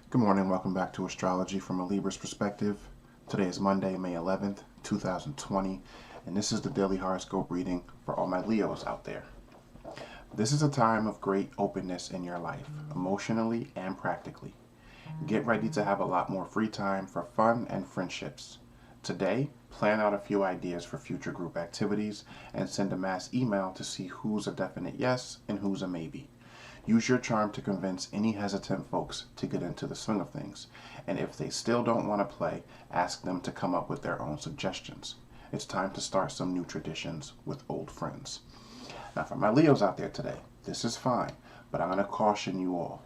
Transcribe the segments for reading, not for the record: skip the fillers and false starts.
Good morning, welcome back to Astrology from a Libra's perspective. Today is Monday, May 11th, 2020, and this is the daily horoscope reading for all my Leos out there. This is a time of great openness in your life, emotionally and practically. Get ready to have a lot more free time for fun and friendships. Today, plan out a few ideas for future group activities and send a mass email to see who's a definite yes and who's a maybe. Use your charm to convince any hesitant folks to get into the swing of things, and if they still don't want to play, ask them to come up with their own suggestions. It's time to start some new traditions with old friends. Now, for my Leos out there today, this is fine, but I'm going to caution you all.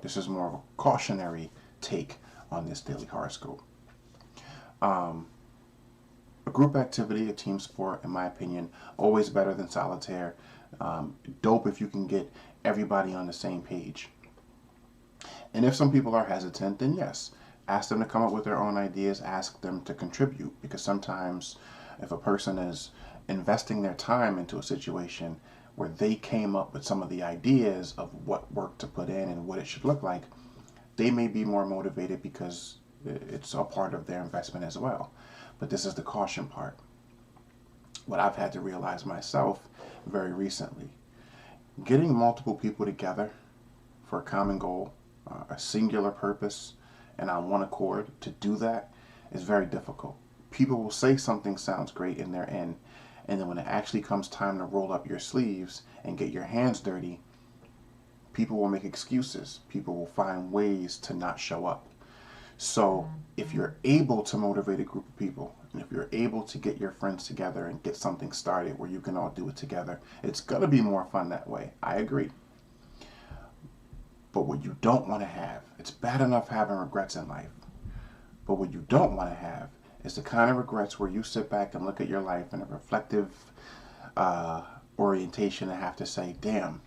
This is more of a cautionary take on this daily horoscope. A group activity, a team sport, in my opinion, always better than solitaire. Dope if you can get everybody on the same page. And if some people are hesitant, then yes, ask them to come up with their own ideas, ask them to contribute, because sometimes if a person is investing their time into a situation where they came up with some of the ideas of what work to put in and what it should look like, they may be more motivated because it's a part of their investment as well. But this is the caution part. What I've had to realize myself very recently. Getting multiple people together for a common goal, a singular purpose, and on one accord to do that is very difficult. People will say something sounds great in their end, and then when it actually comes time to roll up your sleeves and get your hands dirty, people will make excuses. People will find ways to not show up. So if you're able to motivate a group of people, and if you're able to get your friends together and get something started where you can all do it together, it's going to be more fun that way. I agree. But what you don't want to have, it's bad enough having regrets in life, but what you don't want to have is the kind of regrets where you sit back and look at your life in a reflective orientation and have to say, damn,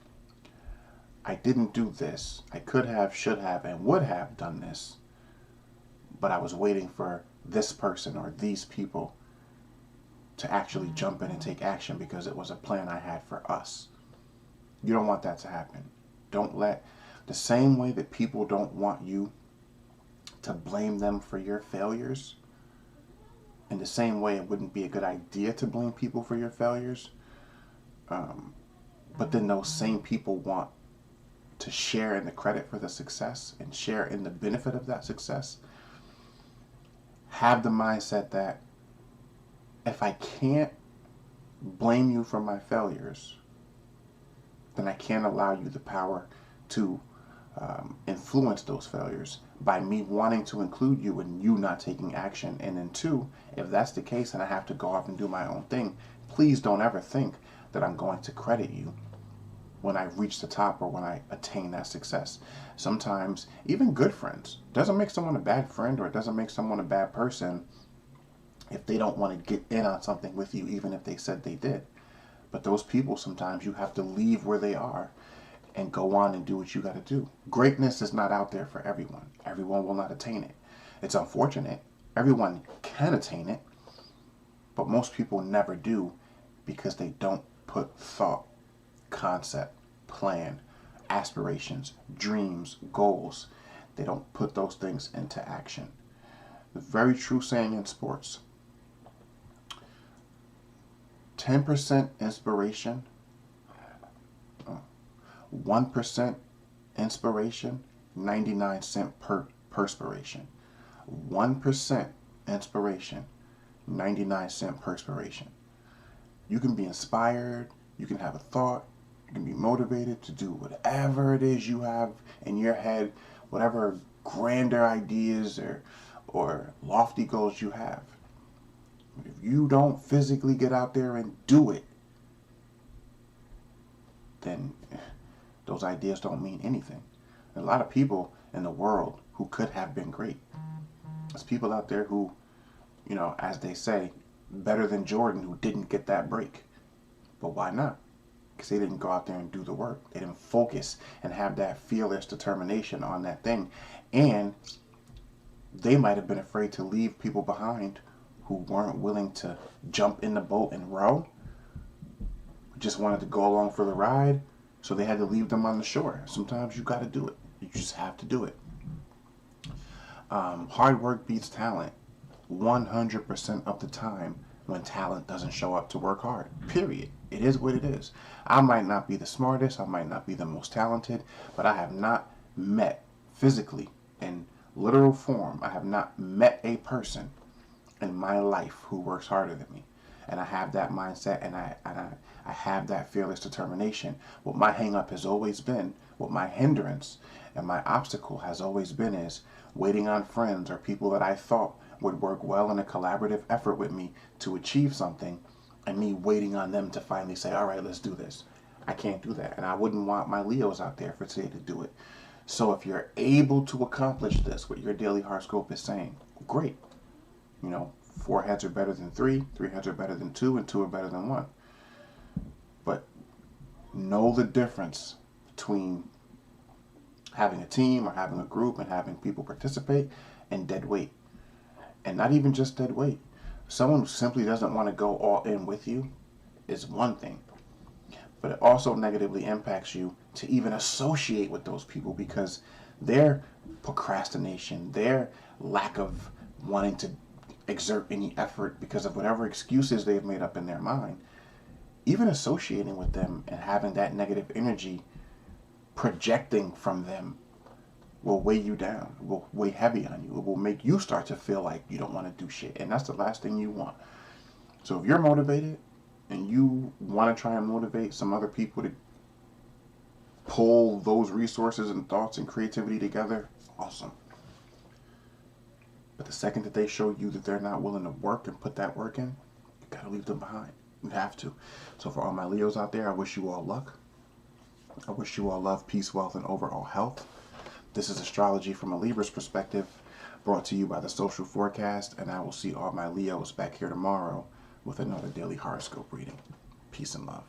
I didn't do this. I could have, should have, and would have done this, but I was waiting for this person or these people to actually jump in and take action because it was a plan I had for us. You don't want that to happen. Don't let the same way that people don't want you to blame them for your failures, in the same way it wouldn't be a good idea to blame people for your failures, but then those same people want to share in the credit for the success and share in the benefit of that success. Have the mindset that if I can't blame you for my failures, then I can't allow you the power to influence those failures by me wanting to include you and you not taking action. And then two, if that's the case and I have to go off and do my own thing, please don't ever think that I'm going to credit you when I reach the top or when I attain that success. Sometimes even good friends, doesn't make someone a bad friend or it doesn't make someone a bad person if they don't want to get in on something with you, even if they said they did. But those people, sometimes you have to leave where they are and go on and do what you got to do. Greatness is not out there for everyone. Everyone will not attain it. It's unfortunate. Everyone can attain it, but most people never do because they don't put thought, concept, plan, aspirations, dreams, goals. They don't put those things into action. The very true saying in sports, 10% inspiration, 1% inspiration, 99% perspiration. 1% inspiration, 99% perspiration. You can be inspired, you can have a thought, you can be motivated to do whatever it is you have in your head, whatever grander ideas or lofty goals you have. If you don't physically get out there and do it, then those ideas don't mean anything. There's a lot of people in the world who could have been great. There's people out there who, as they say, better than Jordan, who didn't get that break. But why not? Because they didn't go out there and do the work. They didn't focus and have that fearless determination on that thing. And they might have been afraid to leave people behind who weren't willing to jump in the boat and row, just wanted to go along for the ride, so they had to leave them on the shore. Sometimes you got to do it. You just have to do it. Hard work beats talent 100% of the time when talent doesn't show up to work hard. Period. It is what it is. I might not be the smartest, I might not be the most talented, but I have not met physically, in literal form, I have not met a person in my life who works harder than me. And I have that mindset, and I have that fearless determination. What my hang up has always been, what my hindrance and my obstacle has always been, is waiting on friends or people that I thought would work well in a collaborative effort with me to achieve something, and me waiting on them to finally say, all right, let's do this. I can't do that. And I wouldn't want my Leos out there for today to do it. So if you're able to accomplish this, what your daily horoscope is saying, great. You know, 4 heads are better than 3, 3 heads are better than 2, and 2 are better than 1. But know the difference between having a team or having a group and having people participate and dead weight. And not even just dead weight. Someone who simply doesn't want to go all in with you is one thing. But it also negatively impacts you to even associate with those people, because their procrastination, their lack of wanting to exert any effort because of whatever excuses they've made up in their mind, even associating with them and having that negative energy projecting from them will weigh you down, will weigh heavy on you. It will make you start to feel like you don't want to do shit. And that's the last thing you want. So if you're motivated and you want to try and motivate some other people to pull those resources and thoughts and creativity together, awesome. But the second that they show you that they're not willing to work and put that work in, you gotta leave them behind. You have to. So for all my Leos out there, I wish you all luck. I wish you all love, peace, wealth, and overall health. This is Astrology from a Libra's perspective, brought to you by the Social Forecast, and I will see all my Leos back here tomorrow with another daily horoscope reading. Peace and love.